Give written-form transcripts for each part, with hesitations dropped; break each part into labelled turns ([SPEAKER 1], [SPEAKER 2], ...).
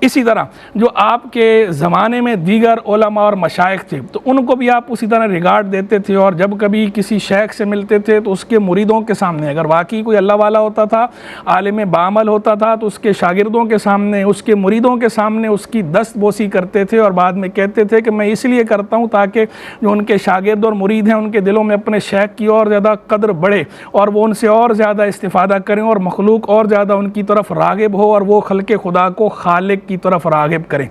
[SPEAKER 1] اسی طرح جو آپ کے زمانے میں دیگر علماء اور مشائخ تھے تو ان کو بھی آپ اسی طرح ریگارڈ دیتے تھے، اور جب کبھی کسی شیخ سے ملتے تھے تو اس کے مریدوں کے سامنے اگر واقعی کوئی اللہ والا ہوتا تھا، عالم بعمل ہوتا تھا، تو اس کے شاگردوں کے سامنے، اس کے مریدوں کے سامنے اس کی دست بوسی کرتے تھے، اور بعد میں کہتے تھے کہ میں اس لیے کرتا ہوں تاکہ جو ان کے شاگرد اور مرید ہیں ان کے دلوں میں اپنے شیخ کی اور زیادہ قدر بڑھے، اور وہ ان سے اور زیادہ استفادہ کریں، اور مخلوق اور زیادہ ان کی طرف راغب ہو، اور وہ خلق خدا کو خالق کی طرف راغب کریں۔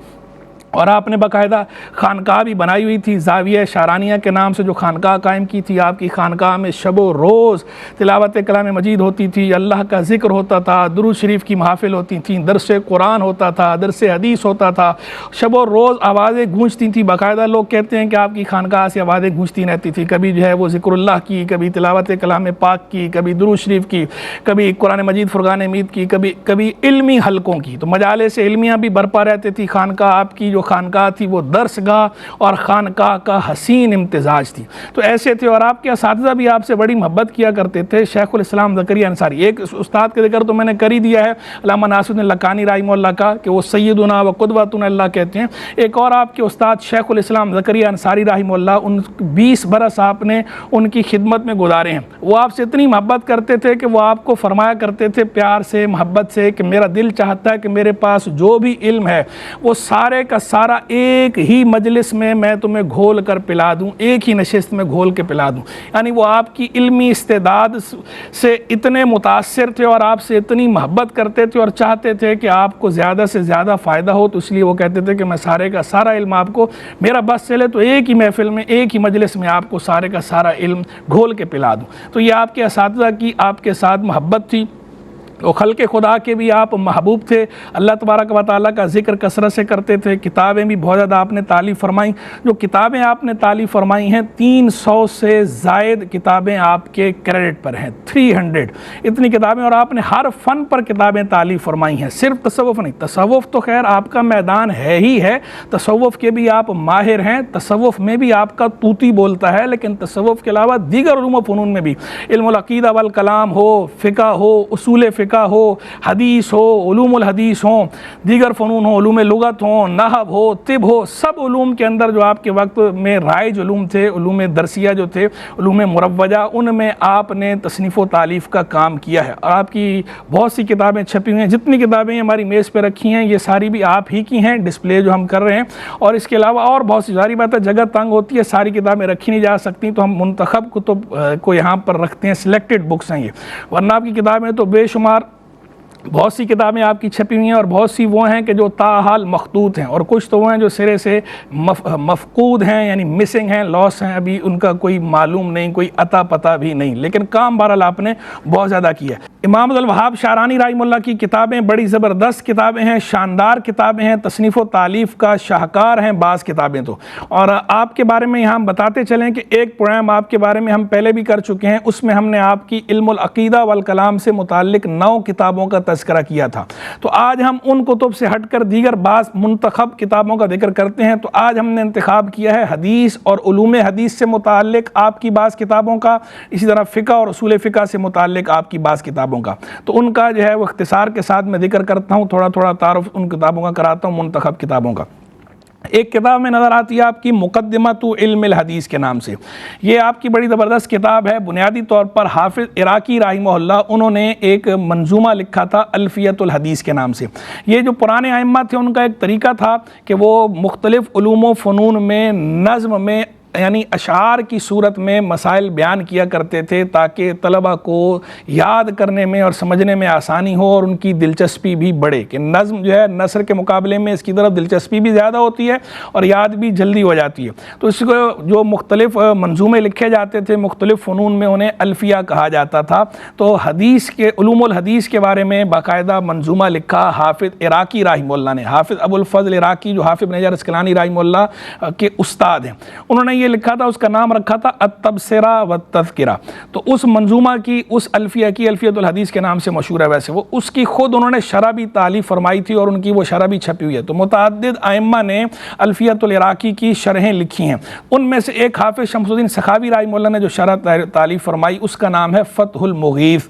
[SPEAKER 1] اور آپ نے باقاعدہ خانقاہ بھی بنائی ہوئی تھی، زاویہ شارانیہ کے نام سے جو خانقاہ قائم کی تھی۔ آپ کی خانقاہ میں شب و روز تلاوت کلام مجید ہوتی تھی، اللہ کا ذکر ہوتا تھا، درود شریف کی محافل ہوتی تھیں، درس قرآن ہوتا تھا، درس حدیث ہوتا تھا، شب و روز آوازیں گونجتی تھیں۔ باقاعدہ لوگ کہتے ہیں کہ آپ کی خانقاہ سے آوازیں گونجتی رہتی تھی، کبھی جو ہے وہ ذکر اللہ کی، کبھی تلاوت کلام پاک کی، کبھی درود شریف کی، کبھی قرآن مجید فرقان حمید کی، کبھی علمی حلقوں کی۔ تو مجالس علمیہ بھی برپا رہتی تھی۔ خانقاہ آپ کی جو خانقاہ تھی وہ درس گاہ اور خانقاہ کا حسین امتزاج تھی۔ تو ایسے تھے، اور آپ کے اساتذہ بھی آپ سے بڑی محبت کیا کرتے تھے۔ شیخ الاسلام زکریا انصاری، ایک استاد کا ذکر تو میں نے کر ہی دیا ہے، علامہ ناصر الدین لکھانی رحمہ اللہ کا، کہ وہ سیدنا و قدوتنا اللہ کہتے ہیں۔ ایک اور آپ کے استاد شیخ الاسلام زکریا انصاری رحمہ اللہ، 20 برس آپ نے ان کی خدمت میں گزارے ہیں۔ وہ آپ سے اتنی محبت کرتے تھے کہ وہ آپ کو فرمایا کرتے تھے پیار سے، محبت سے، کہ میرا دل چاہتا ہے کہ میرے پاس جو بھی علم ہے وہ سارے کا سارا ایک ہی مجلس میں تمہیں گھول کر پلا دوں، ایک ہی نشست میں گھول کے پلا دوں۔ یعنی وہ آپ کی علمی استعداد سے اتنے متاثر تھے اور آپ سے اتنی محبت کرتے تھے اور چاہتے تھے کہ آپ کو زیادہ سے زیادہ فائدہ ہو، تو اس لیے وہ کہتے تھے کہ میں سارے کا سارا علم آپ کو، میرا بس چلے تو ایک ہی محفل میں، ایک ہی مجلس میں آپ کو سارے کا سارا علم گھول کے پلا دوں۔ تو یہ آپ کے اساتذہ کی آپ کے ساتھ محبت تھی۔ وہ خلق خدا کے بھی آپ محبوب تھے، اللہ تبارک و تعالیٰ کا ذکر کثرت سے کرتے تھے، کتابیں بھی بہت زیادہ آپ نے تالیف فرمائیں۔ جو کتابیں آپ نے تالیف فرمائی ہیں 300 سے زائد کتابیں آپ کے کریڈٹ پر ہیں، 300 اتنی کتابیں، اور آپ نے ہر فن پر کتابیں تالیف فرمائی ہیں، صرف تصوف نہیں۔ تصوف تو خیر آپ کا میدان ہے ہی ہے، تصوف کے بھی آپ ماہر ہیں، تصوف میں بھی آپ کا طوطی بولتا ہے، لیکن تصوف کے علاوہ دیگر علوم و فنون میں بھی، علم العقیدہ والکلام ہو، فقہ ہو، اصول فقہ ہو، حدیث ہو، علوم الحدیث ہوں، دیگر فنون ہوں، علوم لغت ہوں، نحو ہو، طب ہو، سب علوم کے اندر جو آپ کے وقت میں رائج علوم تھے، علوم درسیہ جو تھے، علوم مروجہ، ان میں آپ نے تصنیف و تالیف کا کام کیا ہے، اور آپ کی بہت سی کتابیں چھپی ہوئی ہیں۔ جتنی کتابیں ہماری میز پہ رکھی ہیں یہ ساری بھی آپ ہی کی ہیں، ڈسپلے جو ہم کر رہے ہیں، اور اس کے علاوہ اور بہت سی، ظاہری بات ہے جگہ تنگ ہوتی ہے، ساری کتابیں رکھی نہیں جا سکتی، تو ہم منتخب کتب کو یہاں پر رکھتے ہیں، سلیکٹڈ بکس ہیں یہ، ورنہ آپ کی کتابیں تو بے شمار، بہت سی کتابیں آپ کی چھپی ہوئی ہیں، اور بہت سی وہ ہیں کہ جو تاحال مخطوط ہیں، اور کچھ تو وہ ہیں جو سرے سے مفقود ہیں، یعنی مسنگ ہیں، لاس ہیں، ابھی ان کا کوئی معلوم نہیں، کوئی عطا پتہ بھی نہیں، لیکن کام بہرحال آپ نے بہت زیادہ کیا ہے۔ امام عبدالوہاب شعرانی رحمہ اللہ کی کتابیں بڑی زبردست کتابیں ہیں، شاندار کتابیں ہیں، تصنیف و تالیف کا شاہکار ہیں بعض کتابیں تو، اور آپ کے بارے میں یہاں ہم بتاتے چلیں کہ ایک پروگرام آپ کے بارے میں ہم پہلے بھی کر چکے ہیں، اس میں ہم نے آپ کی علم العقیدہ والکلام سے متعلق 9 کتابوں کا تذکرہ کیا تھا۔ تو آج ہم ان کتب سے ہٹ کر دیگر بعض منتخب کتابوں کا ذکر کرتے ہیں۔ تو آج ہم نے انتخاب کیا ہے حدیث اور علوم حدیث سے متعلق آپ کی بعض کتابوں کا، اسی طرح فقہ اور اصول فقہ سے متعلق آپ کی بعض کتابوں کا۔ تو ان کا جو ہے وہ اختصار کے ساتھ میں ذکر کرتا ہوں، تھوڑا تھوڑا تعارف ان کتابوں کا کراتا ہوں، منتخب کتابوں کا۔ ایک کتاب میں نظر آتی ہے آپ کی مقدمۃ علم الحدیث کے نام سے، یہ آپ کی بڑی زبردست کتاب ہے۔ بنیادی طور پر حافظ عراقی رحمہ اللہ انہوں نے ایک منظومہ لکھا تھا الفیۃ الحدیث کے نام سے۔ یہ جو پرانے ائمہ تھے ان کا ایک طریقہ تھا کہ وہ مختلف علوم و فنون میں نظم میں، یعنی اشعار کی صورت میں مسائل بیان کیا کرتے تھے تاکہ طلبہ کو یاد کرنے میں اور سمجھنے میں آسانی ہو اور ان کی دلچسپی بھی بڑھے، کہ نظم جو ہے نثر کے مقابلے میں اس کی طرف دلچسپی بھی زیادہ ہوتی ہے اور یاد بھی جلدی ہو جاتی ہے۔ تو اس کو جو مختلف منظومے لکھے جاتے تھے مختلف فنون میں انہیں الفیہ کہا جاتا تھا۔ تو حدیث کے علوم الحدیث کے بارے میں باقاعدہ منظومہ لکھا حافظ عراقی رحمہ اللہ نے، حافظ ابو الفضل عراقی جو حافظ بن حجر عسقلانی رحمہ اللہ کے استاد ہیں، انہوں نے یہ لکھا تھا، اس کا نام رکھا تھا التبصرہ والتذکرہ۔ تو اس منظومہ کی، اس الفیہ کی، الفیۃ الحدیث کے نام سے مشہور ہے، ویسے وہ اس کی خود انہوں نے شرح بھی تالیف فرمائی تھی اور ان کی وہ شرح بھی چھپی ہوئی ہے۔ تو متعدد ائمہ نے الفیۃ العراقی کی شرحیں لکھی ہیں، ان میں سے ایک حافظ شمس الدین سخاوی رحمہ اللہ نے جو شرح تالیف فرمائی اس کا نام ہے فتح المغیث۔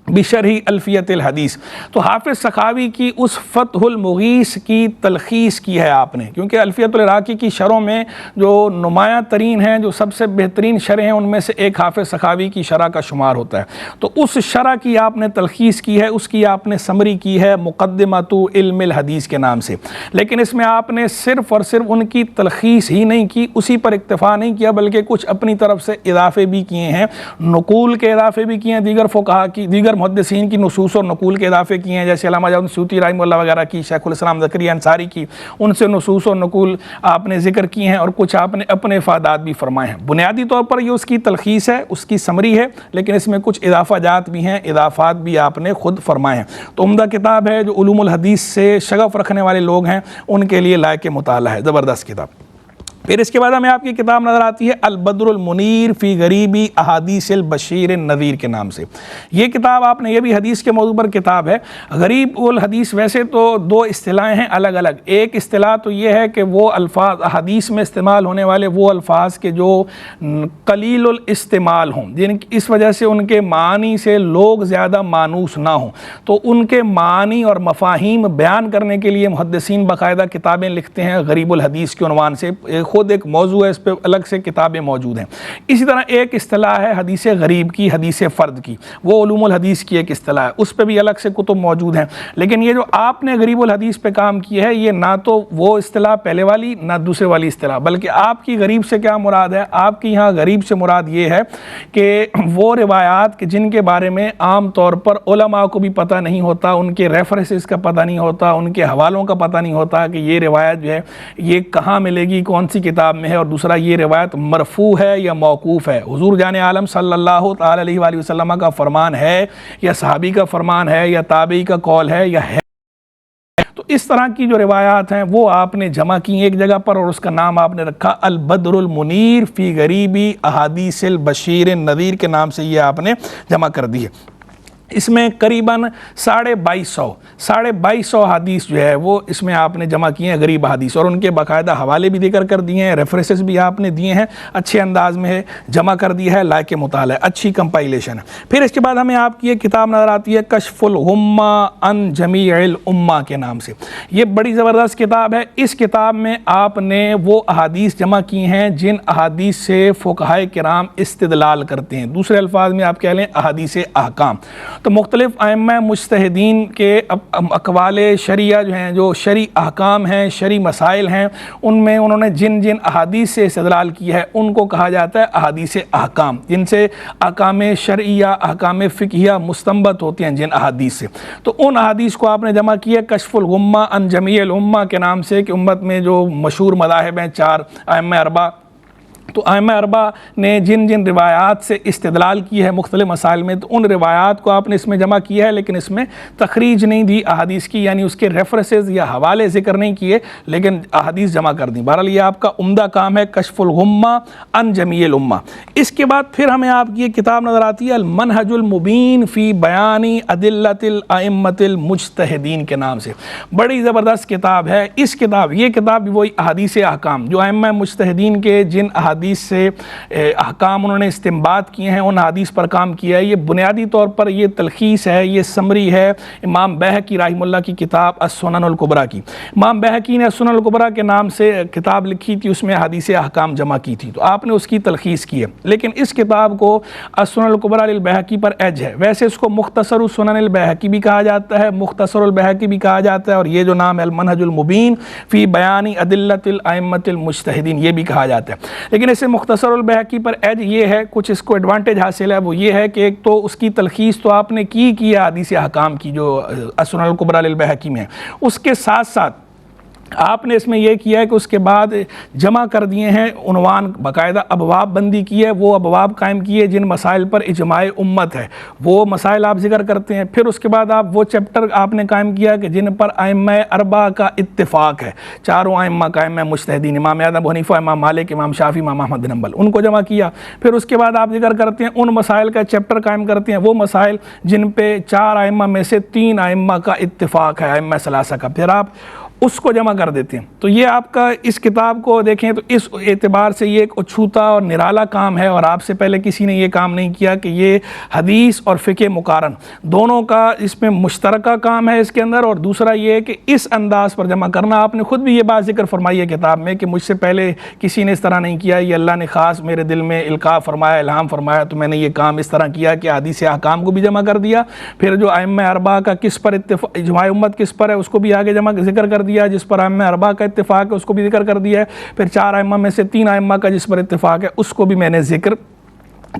[SPEAKER 1] بشرح الفیت الحدیث۔ تو حافظ سخاوی کی اس فتح المغیث کی تلخیص کی ہے آپ نے، کیونکہ الفیت العراقی کی شرحوں میں جو نمایاں ترین ہیں، جو سب سے بہترین شرح ہیں، ان میں سے ایک حافظ سخاوی کی شرح کا شمار ہوتا ہے۔ تو اس شرح کی آپ نے تلخیص کی ہے، اس کی آپ نے سمری کی ہے مقدمۃ علم الحدیث کے نام سے، لیکن اس میں آپ نے صرف اور صرف ان کی تلخیص ہی نہیں کی، اسی پر اکتفا نہیں کیا، بلکہ کچھ اپنی طرف سے اضافے بھی کیے ہیں، نقول کے اضافے بھی کیے ہیں، دیگر فقہا کی، دیگر محدثین کی نصوص اور نقول کے اضافے کیے ہیں، جیسے علامہ جعفر سیوطی رحمہ اللہ وغیرہ کی، شیخ الاسلام زکریا انصاری کی، ان سے نصوص اور نقول آپ نے ذکر کی ہیں، اور کچھ آپ نے اپنے افادات بھی فرمائے ہیں۔ بنیادی طور پر یہ اس کی تلخیص ہے، اس کی سمری ہے، لیکن اس میں کچھ اضافہ جات بھی ہیں، اضافات بھی آپ نے خود فرمائے ہیں۔ تو عمدہ کتاب ہے، جو علوم الحدیث سے شغف رکھنے والے لوگ ہیں ان کے لیے لائق مطالعہ ہے، زبردست کتاب۔ پھر اس کے بعد ہمیں آپ کی کتاب نظر آتی ہے البدر المنیر فی غریبی احادیث البشیر النذیر کے نام سے۔ یہ کتاب آپ نے، یہ بھی حدیث کے موضوع پر کتاب ہے۔ غریب الحدیث ویسے تو دو اصطلاحیں ہیں الگ الگ، ایک اصطلاح تو یہ ہے کہ وہ الفاظ حدیث میں استعمال ہونے والے وہ الفاظ کے جو قلیل الاستعمال ہوں، جن اس وجہ سے ان کے معنی سے لوگ زیادہ مانوس نہ ہوں، تو ان کے معنی اور مفاہیم بیان کرنے کے لیے محدثین باقاعدہ کتابیں لکھتے ہیں غریب الحدیث کے عنوان سے، خود ایک موضوع ہے، اس پہ الگ سے کتابیں موجود ہیں۔ اسی طرح ایک اصطلاح ہے حدیث غریب کی، حدیث فرد کی، وہ علوم الحدیث کی ایک اصطلاح ہے، اس پہ بھی الگ سے کتب موجود ہیں۔ لیکن یہ جو آپ نے غریب الحدیث پہ کام کیا ہے، یہ نہ تو وہ اصطلاح پہلے والی نہ دوسرے والی اصطلاح، بلکہ آپ کی غریب سے کیا مراد ہے؟ آپ کی یہاں غریب سے مراد یہ ہے کہ وہ روایات جن کے بارے میں عام طور پر علماء کو بھی پتہ نہیں ہوتا، ان کے ریفرنسز کا پتہ نہیں ہوتا، ان کے حوالوں کا پتہ نہیں ہوتا کہ یہ روایت جو ہے یہ کہاں ملے گی، کون سی کتاب میں ہے، اور دوسرا یہ روایت مرفوع ہے یا موقوف ہے، حضور جان عالم صلی اللہ تعالی علیہ وآلہ وسلم کا فرمان ہے یا صحابی کا فرمان ہے یا تابعی کا قول ہے یا ہے۔ تو اس طرح کی جو روایات ہیں وہ آپ نے جمع کی ایک جگہ پر، اور اس کا نام آپ نے رکھا البدر المنیر فی غریبی احادیث البشیر النذیر کے نام سے یہ آپ نے جمع کر دی ہے۔ اس میں قریباً 2250 حدیث جو ہے وہ اس میں آپ نے جمع کیے ہیں غریب حدیث، اور ان کے باقاعدہ حوالے بھی ذکر کر دیے ہیں، ریفرنسز بھی آپ نے دیے ہیں، اچھے انداز میں ہے جمع کر دی ہے، لائق مطالعہ، اچھی کمپائلیشن ہے۔ پھر اس کے بعد ہمیں آپ کی ایک کتاب نظر آتی ہے کشف الغمہ عن جمیع الامہ کے نام سے۔ یہ بڑی زبردست کتاب ہے۔ اس کتاب میں آپ نے وہ احادیث جمع کی ہیں جن احادیث سے فقہائے کرام استدلال کرتے ہیں، دوسرے الفاظ میں آپ کہہ لیں احادیث احکام۔ تو مختلف ائمہ مجتہدین کے اقوال شریعہ جو ہیں، جو شرعی احکام ہیں، شرعی مسائل ہیں، ان میں انہوں نے جن جن احادیث سے استدلال کیا ہے ان کو کہا جاتا ہے احادیث احکام، جن سے احکام شرعیہ، احکام فقہیہ مستنبط ہوتے ہیں جن احادیث سے۔ تو ان احادیث کو آپ نے جمع کیا کشف الغمہ عن جمیع الامہ کے نام سے، کہ امت میں جو مشہور مذاہب ہیں 4 ائمہ اربعہ، تو ائمہ اربعہ نے جن جن روایات سے استدلال کی ہے مختلف مسائل میں، تو ان روایات کو آپ نے اس میں جمع کیا ہے، لیکن اس میں تخریج نہیں دی احادیث کی، یعنی اس کے ریفرنسز یا حوالے ذکر نہیں کیے، لیکن احادیث جمع کر دیں۔ بہرحال یہ آپ کا عمدہ کام ہے کشف الغمہ عن جمیع الامہ۔ اس کے بعد پھر ہمیں آپ کی ایک کتاب نظر آتی ہے المنہج المبین فی بیان ادلۃ الائمۃ المجتہدین کے نام سے، بڑی زبردست کتاب ہے۔ یہ کتاب بھی وہی احادیث احکام، جو ائمہ مجتہدین کے جن احادیث سے احکام انہوں نے استنباط کیے ہیں، ان حدیث پر کام کیا ہے۔ یہ بنیادی طور پر یہ تلخیص ہے، یہ سمری ہے امام بیہقی رحمہ اللہ کی کتاب السنن الکبریٰ کی۔ امام بیہقی نے السنن الکبریٰ کے نام سے کتاب لکھی تھی، اس میں حدیث احکام جمع کی تھی، تو آپ نے اس کی تلخیص کی ہے۔ لیکن اس کتاب کو السنن الکبریٰ للبیہقی پر ایج ہے، ویسے اس کو مختصر السنن البیہقی بھی کہا جاتا ہے، مختصر البیہقی بھی کہا جاتا ہے، اور یہ جو نام ہے المنہج المبین فی بیان ادلۃ الائمۃ المجتہدین یہ بھی کہا جاتا ہے۔ لیکن اسے مختصر البیہقی پر ایج یہ ہے، کچھ اس کو ایڈوانٹیج حاصل ہے، وہ یہ ہے کہ ایک تو اس کی تلخیص تو آپ نے کی ہے حدیث احکام کی جو السنن الکبریٰ للبیہقی میں ہے، اس کے ساتھ ساتھ آپ نے اس میں یہ کیا ہے کہ اس کے بعد جمع کر دیے ہیں عنوان، باقاعدہ ابواب بندی کی ہے، وہ ابواب قائم کیے جن مسائل پر اجماع امت ہے، وہ مسائل آپ ذکر کرتے ہیں۔ پھر اس کے بعد آپ وہ چیپٹر آپ نے قائم کیا کہ جن پر ائمہ اربعہ کا اتفاق ہے، 4 ائمہ کا ائمہ مجتہدین، امام اعظم ابو حنیفہ، امام مالک، امام شافعی، امام احمد بن حنبل، ان کو جمع کیا۔ پھر اس کے بعد آپ ذکر کرتے ہیں ان مسائل کا چیپٹر قائم کرتے ہیں، وہ مسائل جن پہ 4 ائمہ میں سے 3 ائمہ کا اتفاق ہے، ائمہ ثلاثہ کا۔ پھر آپ اس کو جمع کر دیتے ہیں۔ تو یہ آپ کا اس کتاب کو دیکھیں تو اس اعتبار سے یہ ایک اچھوتا اور نرالا کام ہے، اور آپ سے پہلے کسی نے یہ کام نہیں کیا کہ یہ حدیث اور فقہ مقارن دونوں کا اس میں مشترکہ کام ہے اس کے اندر، اور دوسرا یہ ہے کہ اس انداز پر جمع کرنا۔ آپ نے خود بھی یہ بات ذکر فرمائی ہے کتاب میں کہ مجھ سے پہلے کسی نے اس طرح نہیں کیا، یہ اللہ نے خاص میرے دل میں القاء فرمایا، الہام فرمایا، تو میں نے یہ کام اس طرح کیا کہ حدیث احکام کو بھی جمع کر دیا، پھر جو ائمہ اربعہ کا کس پر اجماع امت کس پر ہے اس کو بھی آگے ذکر کر دیا، جس پر ائمہ اربعہ کا اتفاق ہے اس کو بھی ذکر کر دیا ہے، پھر 4 ائمہ میں سے 3 ائمہ کا جس پر اتفاق ہے اس کو بھی میں نے ذکر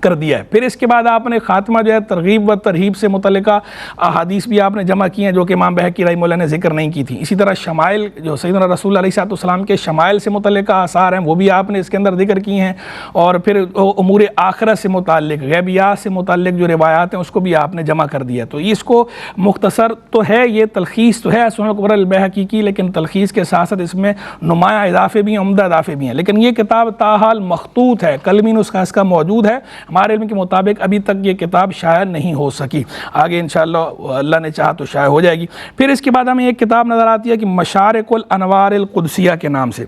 [SPEAKER 1] کر دیا ہے۔ پھر اس کے بعد آپ نے خاتمہ جو ہے ترغیب و ترہیب سے متعلقہ احادیث بھی آپ نے جمع کی ہیں جو کہ امام بہقی رحمہ اللہ نے ذکر نہیں کی تھی۔ اسی طرح شمائل جو سیدنا رسول اللہ علیہ السلام کے شمائل سے متعلقہ آثار ہیں وہ بھی آپ نے اس کے اندر ذکر کی ہیں، اور پھر امور آخرت سے متعلق غیبیات سے متعلق جو روایات ہیں اس کو بھی آپ نے جمع کر دیا۔ تو اس کو مختصر تو ہے، یہ تلخیص تو ہے سنن الکبری البیہقی کی، لیکن تلخیص کے ساتھ ساتھ اس میں نمایاں اضافے بھی ہیں، عمدہ اضافے بھی ہیں، لیکن یہ کتاب تاحال مخطوط ہے، قلمی نسخہ اس کا موجود ہے، ہمارے علم کے مطابق ابھی تک یہ کتاب شائع نہیں ہو سکی، آگے انشاءاللہ اللہ نے چاہا تو شائع ہو جائے گی۔ پھر اس کے بعد ہمیں ایک کتاب نظر آتی ہے کہ مشارق الانوار القدسیہ کے نام سے،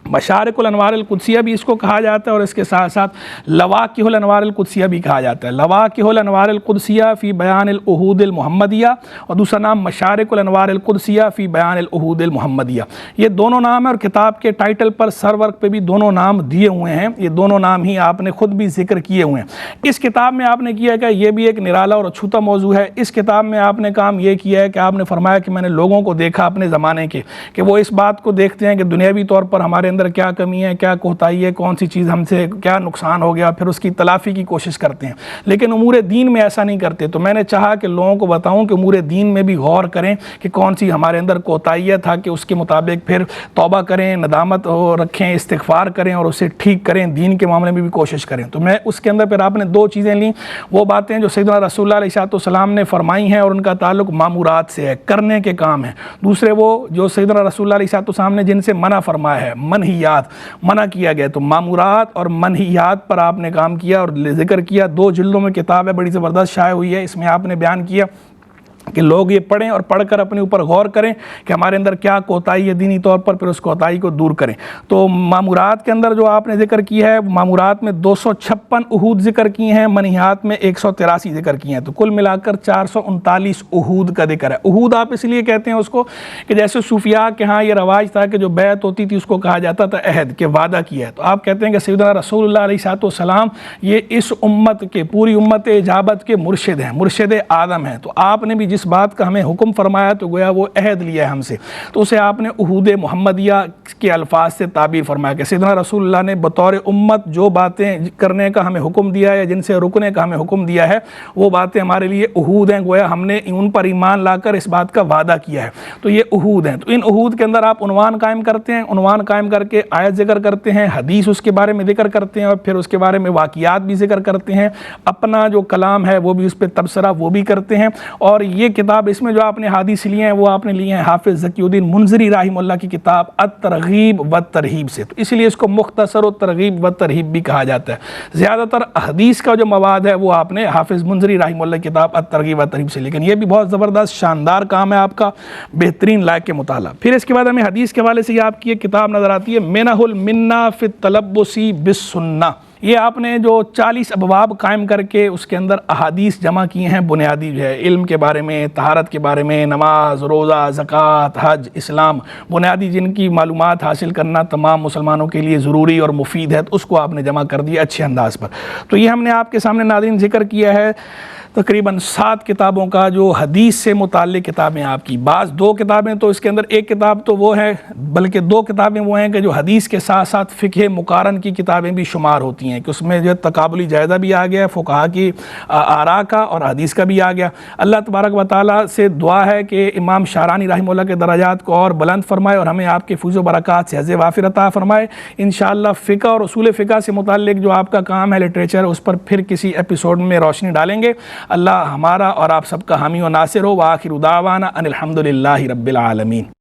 [SPEAKER 1] مشارق الانوار القدسیہ بھی اس کو کہا جاتا ہے، اور اس کے ساتھ ساتھ لواقح الانوار القدسیہ بھی کہا جاتا ہے، لواقح الانوار القدسیہ فی بیان العہود المحمدیہ، اور دوسرا نام مشارق الانوار القدسیہ فی بیان العہود المحمدیہ۔ یہ دونوں نام ہیں، اور کتاب کے ٹائٹل پر سر ورق پہ بھی دونوں نام دیے ہوئے ہیں، یہ دونوں نام ہی آپ نے خود بھی ذکر کیے ہوئے ہیں۔ اس کتاب میں آپ نے کیا ہے کہ یہ بھی ایک نرالا اور اچھوتا موضوع ہے۔ اس کتاب میں آپ نے کام یہ کیا ہے کہ آپ نے فرمایا کہ میں نے لوگوں کو دیکھا اپنے زمانے کے کہ وہ اس بات کو دیکھتے ہیں کہ دنیاوی طور پر ہمارے اندر کیا کمی ہے، کیا کوتاہی ہے، کون سی چیز ہم سے کیا نقصان ہو گیا، پھر اس کی تلافی کی کوشش کرتے ہیں، لیکن امور دین میں ایسا نہیں کرتے۔ تو میں نے چاہا کہ لوگوں کو بتاؤں کہ امور دین میں بھی غور کریں کہ کون سی ہمارے اندر کوتاہی ہے، تاکہ اس کے مطابق پھر توبہ کریں، ندامت رکھیں، استغفار کریں اور اسے ٹھیک کریں، دین کے معاملے میں بھی کوشش کریں۔ تو میں اس کے اندر پھر آپ نے 2 چیزیں لیں، وہ باتیں جو سیدنا رسول اللہ علیہ السلام نے فرمائی ہیں اور ان کا تعلق مامورات سے ہے، کرنے کے کام ہیں۔ دوسرے وہ جو سیدنا رسول اللہ علیہ السلام نے جن سے منع فرمایا ہے، منہیات منع کیا گیا، تو مامورات اور منہیات پر آپ نے کام کیا اور ذکر کیا۔ 2 جلدوں میں کتاب ہے، بڑی زبردست شائع ہوئی ہے، اس میں آپ نے بیان کیا کہ لوگ یہ پڑھیں اور پڑھ کر اپنے اوپر غور کریں کہ ہمارے اندر کیا کوتاہی ہے دینی طور پر، پھر اس کوتاہی کو دور کریں۔ تو مامورات کے اندر جو آپ نے ذکر کی ہے، مامورات میں 256 عہود ذکر کی ہیں، منہیات میں 183 ذکر کی ہیں، تو کل ملا کر 439 عہود کا ذکر ہے۔ عہود آپ اس لیے کہتے ہیں اس کو کہ جیسے صوفیاء کے ہاں یہ رواج تھا کہ جو بیعت ہوتی تھی اس کو کہا جاتا تھا عہد، کہ وعدہ کیا ہے، تو آپ کہتے ہیں کہ سیدنا رسول اللہ علیہ السلام یہ اس امت کے، پوری امت اجابت کے مرشد ہیں، مرشد اعظم ہیں، تو آپ نے بھی جس بات کا ہمیں حکم فرمایا تو گویا وہ عہد لیا ہے ہم سے، تو اسے آپ نے عہود محمدیہ کے الفاظ سے تعبیر فرمایا کہ سیدنا رسول اللہ نے بطور امت جو باتیں کرنے کا ہمیں حکم دیا ہے، جن سے رکنے کا ہمیں حکم دیا ہے، وہ باتیں ہمارے لیے عہود ہیں، گویا ہم نے ان پر ایمان لا کر اس بات کا وعدہ کیا ہے، تو یہ عہود ہیں۔ تو ان عہود کے اندر آپ عنوان قائم کرتے ہیں، عنوان قائم کر کے آیت ذکر کرتے ہیں، حدیث اس کے بارے میں ذکر کرتے ہیں، اور پھر اس کے بارے میں واقعات بھی ذکر کرتے ہیں، اپنا جو کلام ہے وہ بھی اس پہ تبصرہ وہ بھی کرتے ہیں۔ اور یہ کتاب، اس میں جو آپ نے حدیث لیے ہیں وہ آپ نے لیے ہیں حافظ ذکی الدین منذری رحمہ اللہ کی کتاب الترغیب والترہیب سے، تو اس لیے اس کو مختصر الترغیب والترہیب بھی کہا جاتا ہے۔ زیادہ تر حدیث کا جو مواد ہے وہ آپ نے حافظ منذری رحمہ اللہ کی کتاب الترغیب والترہیب سے، لیکن یہ بھی بہت زبردست شاندار کام ہے آپ کا، بہترین لائق کے مطالعہ۔ پھر اس کے بعد ہمیں حدیث کے حوالے سے یہ آپ کی ایک کتاب نظر آتی ہے منح المنہ فی التلبس بالسنہ، یہ آپ نے جو 40 ابواب قائم کر کے اس کے اندر احادیث جمع کی ہیں، بنیادی جو ہے علم کے بارے میں، طہارت کے بارے میں، نماز، روزہ، زکوٰۃ، حج، اسلام، بنیادی جن کی معلومات حاصل کرنا تمام مسلمانوں کے لیے ضروری اور مفید ہے، تو اس کو آپ نے جمع کر دیا اچھے انداز پر۔ تو یہ ہم نے آپ کے سامنے ناظرین ذکر کیا ہے تقریباً 7 کتابوں کا جو حدیث سے متعلق کتابیں آپ کی، بعض 2 کتابیں تو اس کے اندر، ایک کتاب تو وہ ہے، بلکہ 2 کتابیں وہ ہیں کہ جو حدیث کے ساتھ ساتھ فقہ مقارن کی کتابیں بھی شمار ہوتی ہیں، کہ اس میں جو تقابلی جائزہ بھی آ گیا ہے، فقہا کی آراء کا اور حدیث کا بھی آ گیا۔ اللہ تبارک و تعالیٰ سے دعا ہے کہ امام شارانی رحمہ اللہ کے درجات کو اور بلند فرمائے اور ہمیں آپ کے فیض و برکات سے حظ وافر عطا فرمائے۔ انشاءاللہ فقہ اور اصول فقہ سے متعلق جو آپ کا کام ہے لٹریچر، اس پر پھر کسی ایپیسوڈ میں روشنی ڈالیں گے۔ اللہ ہمارا اور آپ سب کا حامی و ناصر ہو۔ وآخر دعوانا ان الحمد للہ رب العالمین۔